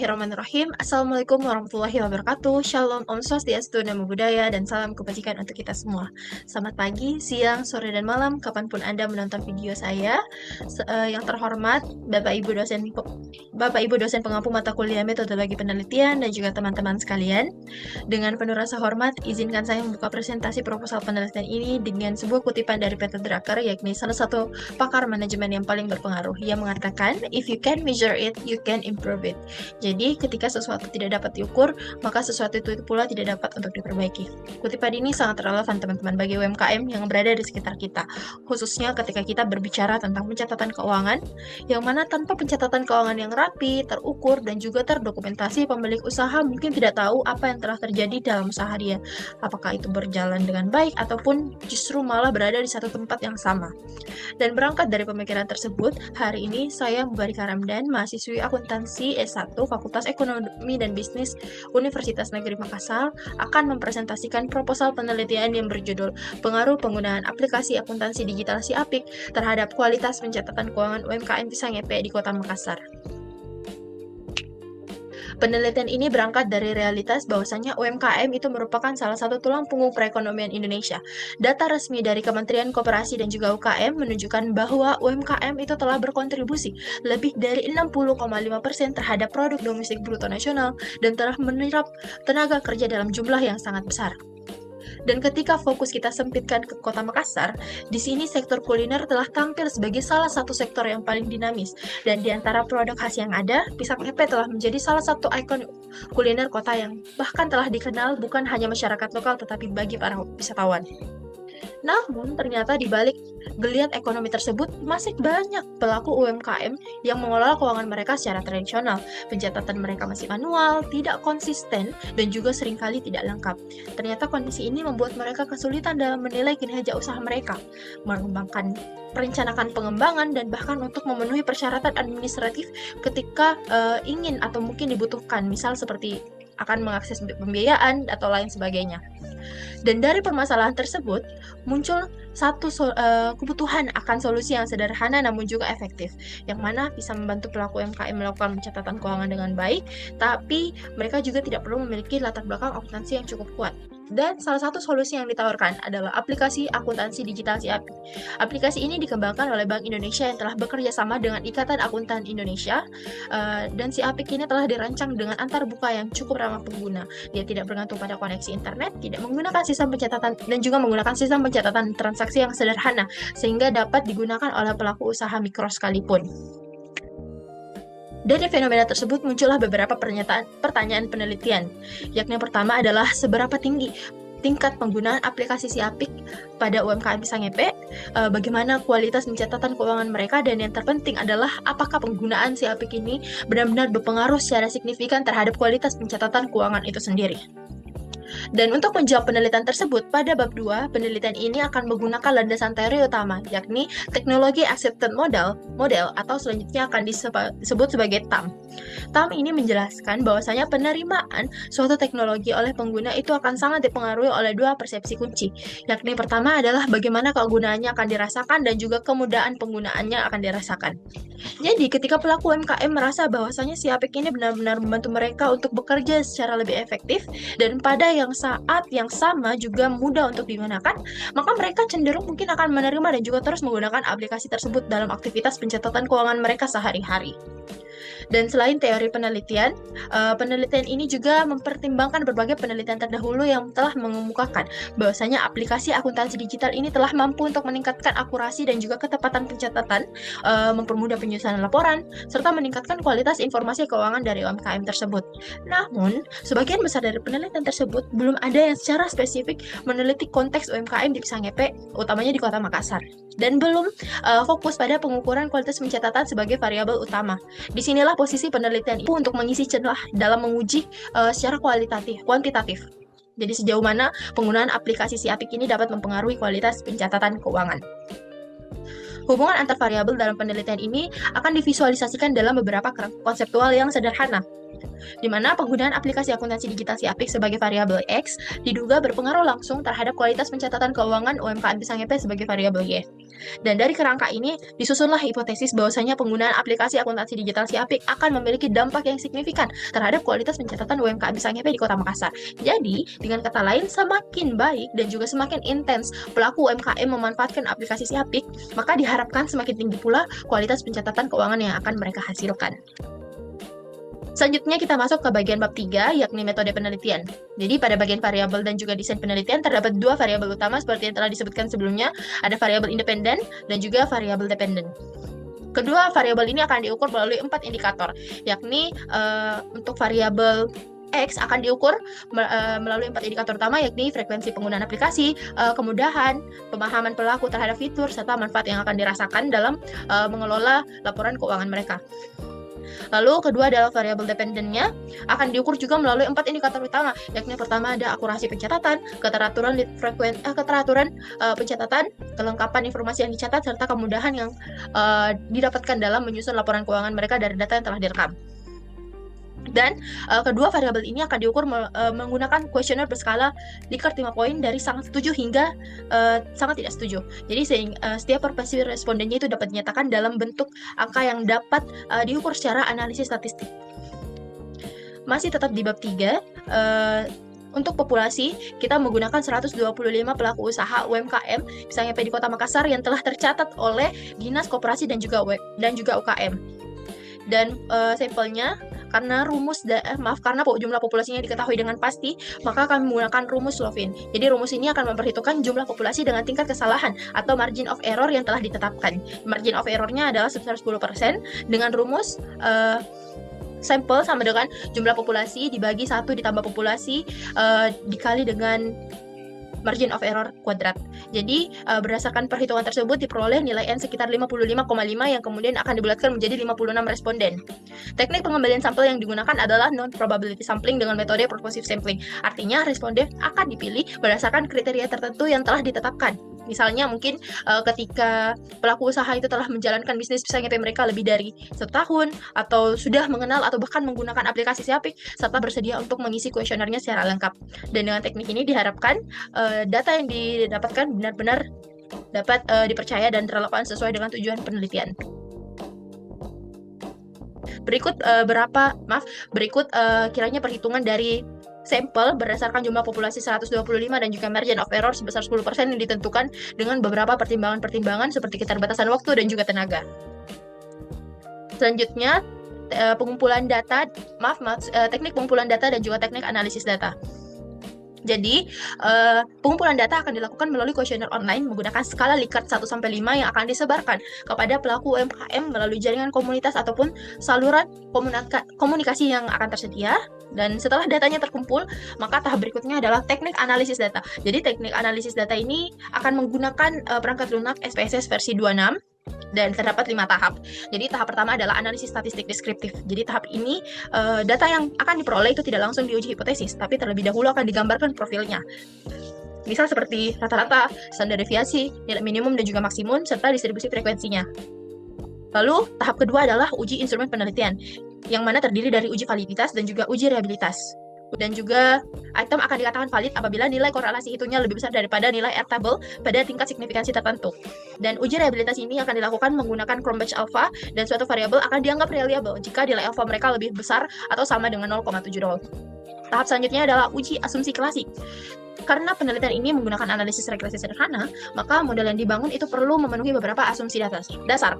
Bismillahirrahmanirrahim. Assalamualaikum warahmatullahi wabarakatuh. Shalom, Om Swastiastu, Namo Buddhaya, dan salam kebajikan untuk kita semua. Selamat pagi, siang, sore, dan malam, kapanpun Anda menonton video saya. Yang terhormat, Bapak Ibu dosen pengampu mata kuliah metodologi penelitian, dan juga teman-teman sekalian. Dengan penuh rasa hormat, izinkan saya membuka presentasi proposal penelitian ini dengan sebuah kutipan dari Peter Drucker, yakni salah satu pakar manajemen yang paling berpengaruh. Ia mengatakan, "If you can measure it, you can improve it." Jadi, ketika sesuatu tidak dapat diukur, maka sesuatu itu pula tidak dapat untuk diperbaiki. Kutipan ini sangat relevan, teman-teman, bagi UMKM yang berada di sekitar kita, khususnya ketika kita berbicara tentang pencatatan keuangan, yang mana tanpa pencatatan keuangan yang rapi, terukur, dan juga terdokumentasi, pemilik usaha mungkin tidak tahu apa yang telah terjadi dalam usaha dia. Apakah itu berjalan dengan baik, ataupun justru malah berada di satu tempat yang sama. Dan berangkat dari pemikiran tersebut, hari ini saya Mubarika Ramdan, mahasiswi akuntansi S1 Fakultas Ekonomi dan Bisnis Universitas Negeri Makassar, akan mempresentasikan proposal penelitian yang berjudul Pengaruh Penggunaan Aplikasi Akuntansi Digital SIAPIK terhadap Kualitas Pencatatan Keuangan UMKM Pisang Epe di Kota Makassar. Penelitian ini berangkat dari realitas bahwasanya UMKM itu merupakan salah satu tulang punggung perekonomian Indonesia. Data resmi dari Kementerian Koperasi dan juga UKM menunjukkan bahwa UMKM itu telah berkontribusi lebih dari 60,5% terhadap produk domestik bruto nasional dan telah menyerap tenaga kerja dalam jumlah yang sangat besar. Dan ketika fokus kita sempitkan ke Kota Makassar, di sini sektor kuliner telah tampil sebagai salah satu sektor yang paling dinamis. Dan di antara produk khas yang ada, Pisang Epe telah menjadi salah satu ikon kuliner kota yang bahkan telah dikenal bukan hanya masyarakat lokal tetapi bagi para wisatawan. Namun, ternyata di balik geliat ekonomi tersebut, masih banyak pelaku UMKM yang mengelola keuangan mereka secara tradisional. Pencatatan mereka masih manual, tidak konsisten, dan juga seringkali tidak lengkap. Ternyata kondisi ini membuat mereka kesulitan dalam menilai kinerja usaha mereka, merencanakan pengembangan, dan bahkan untuk memenuhi persyaratan administratif ketika ingin atau mungkin dibutuhkan, misal seperti akan mengakses pembiayaan atau lain sebagainya. Dan dari permasalahan tersebut muncul satu kebutuhan akan solusi yang sederhana namun juga efektif, yang mana bisa membantu pelaku UMKM melakukan pencatatan keuangan dengan baik, tapi mereka juga tidak perlu memiliki latar belakang akuntansi yang cukup kuat. Dan salah satu solusi yang ditawarkan adalah aplikasi akuntansi digital SIAPIK. Aplikasi ini dikembangkan oleh Bank Indonesia yang telah bekerja sama dengan Ikatan Akuntan Indonesia, dan SIAPIK ini telah dirancang dengan antarbuka yang cukup ramah pengguna. Dia tidak bergantung pada koneksi internet, tidak menggunakan sistem pencatatan, dan juga menggunakan sistem pencatatan transaksi yang sederhana, sehingga dapat digunakan oleh pelaku usaha mikro sekalipun. Dari fenomena tersebut muncullah beberapa pertanyaan penelitian, yakni yang pertama adalah seberapa tinggi tingkat penggunaan aplikasi SIAPIK pada UMKM Pisang Epe, bagaimana kualitas pencatatan keuangan mereka, dan yang terpenting adalah apakah penggunaan SIAPIK ini benar-benar berpengaruh secara signifikan terhadap kualitas pencatatan keuangan itu sendiri. Dan untuk menjawab penelitian tersebut, pada bab 2, penelitian ini akan menggunakan landasan teori utama, yakni teknologi accepted model atau selanjutnya akan disebut sebagai TAM. TAM ini menjelaskan bahwasanya penerimaan suatu teknologi oleh pengguna itu akan sangat dipengaruhi oleh dua persepsi kunci, yakni pertama adalah bagaimana kegunaannya akan dirasakan dan juga kemudahan penggunaannya akan dirasakan. Jadi, ketika pelaku UMKM merasa bahwasanya SIAPIK ini benar-benar membantu mereka untuk bekerja secara lebih efektif dan pada saat yang sama juga mudah untuk digunakan, maka mereka cenderung mungkin akan menerima dan juga terus menggunakan aplikasi tersebut dalam aktivitas pencatatan keuangan mereka sehari-hari. Dan selain teori penelitian, penelitian ini juga mempertimbangkan berbagai penelitian terdahulu yang telah mengemukakan bahwasanya aplikasi akuntansi digital ini telah mampu untuk meningkatkan akurasi dan juga ketepatan pencatatan, mempermudah penyusunan laporan, serta meningkatkan kualitas informasi keuangan dari UMKM tersebut. Namun, sebagian besar dari penelitian tersebut belum ada yang secara spesifik meneliti konteks UMKM di Pisang Epe, utamanya di Kota Makassar, dan belum fokus pada pengukuran kualitas pencatatan sebagai variabel utama. Disinilah posisi penelitian itu untuk mengisi celah dalam menguji secara kuantitatif. Jadi sejauh mana penggunaan aplikasi SIAPIK ini dapat mempengaruhi kualitas pencatatan keuangan. Hubungan antar variabel dalam penelitian ini akan divisualisasikan dalam beberapa konseptual yang sederhana. di mana penggunaan aplikasi akuntansi digital Siapik sebagai variabel X diduga berpengaruh langsung terhadap kualitas pencatatan keuangan UMKM Pisang EP sebagai variabel Y. Dan dari kerangka ini, disusunlah hipotesis bahwasanya penggunaan aplikasi akuntansi digital Siapik akan memiliki dampak yang signifikan terhadap kualitas pencatatan UMKM Pisang EP di Kota Makassar. Jadi, dengan kata lain, semakin baik dan juga semakin intens pelaku UMKM memanfaatkan aplikasi Siapik, maka diharapkan semakin tinggi pula kualitas pencatatan keuangan yang akan mereka hasilkan. Selanjutnya kita masuk ke bagian bab 3, yakni metode penelitian. Jadi pada bagian variabel dan juga desain penelitian terdapat dua variabel utama seperti yang telah disebutkan sebelumnya, ada variabel independen dan juga variabel dependen. Kedua variabel ini akan diukur melalui 4 indikator, yakni untuk variabel X akan diukur melalui 4 indikator utama, yakni frekuensi penggunaan aplikasi, kemudahan, pemahaman pelaku terhadap fitur, serta manfaat yang akan dirasakan dalam mengelola laporan keuangan mereka. Lalu kedua adalah variabel dependennya akan diukur juga melalui 4 indikator utama, yakni pertama ada akurasi pencatatan, keteraturan pencatatan, kelengkapan informasi yang dicatat, serta kemudahan yang didapatkan dalam menyusun laporan keuangan mereka dari data yang telah direkam. Dan kedua variabel ini akan diukur menggunakan kuesioner berskala Likert 5 poin dari sangat setuju hingga sangat tidak setuju. Jadi setiap preferensi respondennya itu dapat dinyatakan dalam bentuk angka yang dapat diukur secara analisis statistik. Masih tetap di bab 3, untuk populasi, kita menggunakan 125 pelaku usaha UMKM Pisang EP di Kota Makassar yang telah tercatat oleh Dinas Koperasi dan juga UKM. Dan sampelnya karena jumlah populasinya diketahui dengan pasti, maka kami menggunakan rumus Slovin. Jadi rumus ini akan memperhitungkan jumlah populasi dengan tingkat kesalahan atau margin of error yang telah ditetapkan. Margin of error-nya adalah sebesar 10% dengan rumus sampel sama dengan jumlah populasi dibagi 1 ditambah populasi dikali dengan margin of error kuadrat. Jadi berdasarkan perhitungan tersebut diperoleh nilai N sekitar 55,5 yang kemudian akan dibulatkan menjadi 56 responden. Teknik pengembalian sampel yang digunakan adalah non-probability sampling dengan metode purposive sampling. Artinya responden akan dipilih berdasarkan kriteria tertentu yang telah ditetapkan. Misalnya mungkin ketika pelaku usaha itu telah menjalankan bisnis Pisang EP mereka lebih dari 1 tahun, atau sudah mengenal atau bahkan menggunakan aplikasi Siapik, serta bersedia untuk mengisi kuesionernya secara lengkap. Dan dengan teknik ini diharapkan data yang didapatkan benar-benar dapat dipercaya dan relevan sesuai dengan tujuan penelitian. Berikut kiranya perhitungan dari sampel berdasarkan jumlah populasi 125 dan juga margin of error sebesar 10% yang ditentukan dengan beberapa pertimbangan-pertimbangan seperti keterbatasan waktu dan juga tenaga. Selanjutnya, teknik pengumpulan data dan juga teknik analisis data. Jadi, pengumpulan data akan dilakukan melalui kuesioner online menggunakan skala Likert 1-5 yang akan disebarkan kepada pelaku UMKM melalui jaringan komunitas ataupun saluran komunikasi yang akan tersedia. Dan setelah datanya terkumpul, maka tahap berikutnya adalah teknik analisis data. Jadi, teknik analisis data ini akan menggunakan perangkat lunak SPSS versi 26. Dan terdapat 5 tahap. Jadi tahap pertama adalah analisis statistik deskriptif. Jadi tahap ini data yang akan diperoleh itu tidak langsung diuji hipotesis, tapi terlebih dahulu akan digambarkan profilnya. Misal seperti rata-rata, standar deviasi, nilai minimum dan juga maksimum, serta distribusi frekuensinya. Lalu tahap kedua adalah uji instrumen penelitian, yang mana terdiri dari uji validitas dan juga uji reliabilitas. Dan juga item akan dikatakan valid apabila nilai korelasi hitungnya lebih besar daripada nilai R-table pada tingkat signifikansi tertentu. Dan uji reliabilitas ini akan dilakukan menggunakan Cronbach alpha, dan suatu variabel akan dianggap reliable jika nilai alpha mereka lebih besar atau sama dengan 0,70. Tahap selanjutnya adalah uji asumsi klasik. Karena penelitian ini menggunakan analisis regresi sederhana, maka model yang dibangun itu perlu memenuhi beberapa asumsi dasar.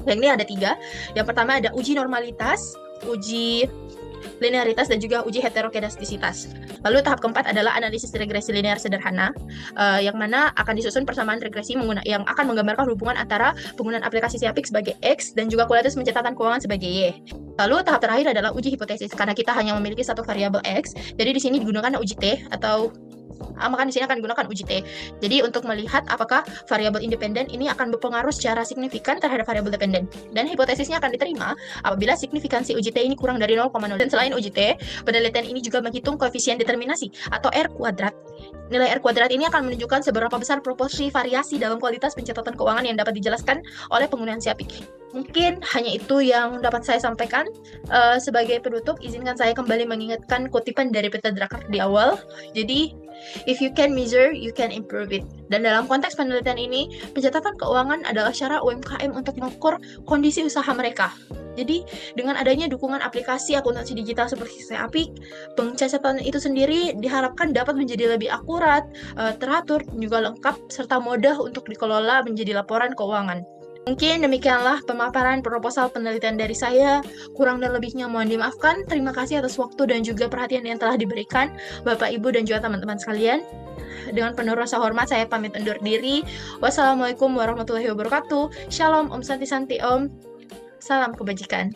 Yang ini ada 3. Yang pertama ada uji normalitas, uji linearitas, dan juga uji heterokedastisitas. Lalu tahap keempat adalah analisis regresi linear sederhana, yang mana akan disusun persamaan regresi yang akan menggambarkan hubungan antara penggunaan aplikasi Siapik sebagai X dan juga kualitas pencatatan keuangan sebagai Y. Lalu tahap terakhir adalah uji hipotesis, karena kita hanya memiliki satu variabel X, jadi di sini digunakan uji T atau maka di sini akan digunakan uji T. Jadi untuk melihat apakah variabel independen ini akan berpengaruh secara signifikan terhadap variabel dependen. Dan hipotesisnya akan diterima apabila signifikansi uji T ini kurang dari 0,0. Dan selain uji T, penelitian ini juga menghitung koefisien determinasi atau R kuadrat. Nilai R kuadrat ini akan menunjukkan seberapa besar proporsi variasi dalam kualitas pencatatan keuangan yang dapat dijelaskan oleh penggunaan Siapik. Mungkin hanya itu yang dapat saya sampaikan. Sebagai penutup, izinkan saya kembali mengingatkan kutipan dari Peter Drucker di awal. Jadi, if you can measure, you can improve it. Dan dalam konteks penelitian ini, pencatatan keuangan adalah cara UMKM untuk mengukur kondisi usaha mereka. Jadi, dengan adanya dukungan aplikasi akuntansi digital seperti Apik, pencatatan itu sendiri diharapkan dapat menjadi lebih akurat, teratur, juga lengkap, serta mudah untuk dikelola menjadi laporan keuangan. Mungkin demikianlah pemaparan proposal penelitian dari saya. Kurang dan lebihnya mohon dimaafkan. Terima kasih atas waktu dan juga perhatian yang telah diberikan Bapak, Ibu, dan juga teman-teman sekalian. Dengan penuh rasa hormat, saya pamit undur diri. Wassalamualaikum warahmatullahi wabarakatuh. Shalom, Om Santi Santi Om. Salam kebajikan.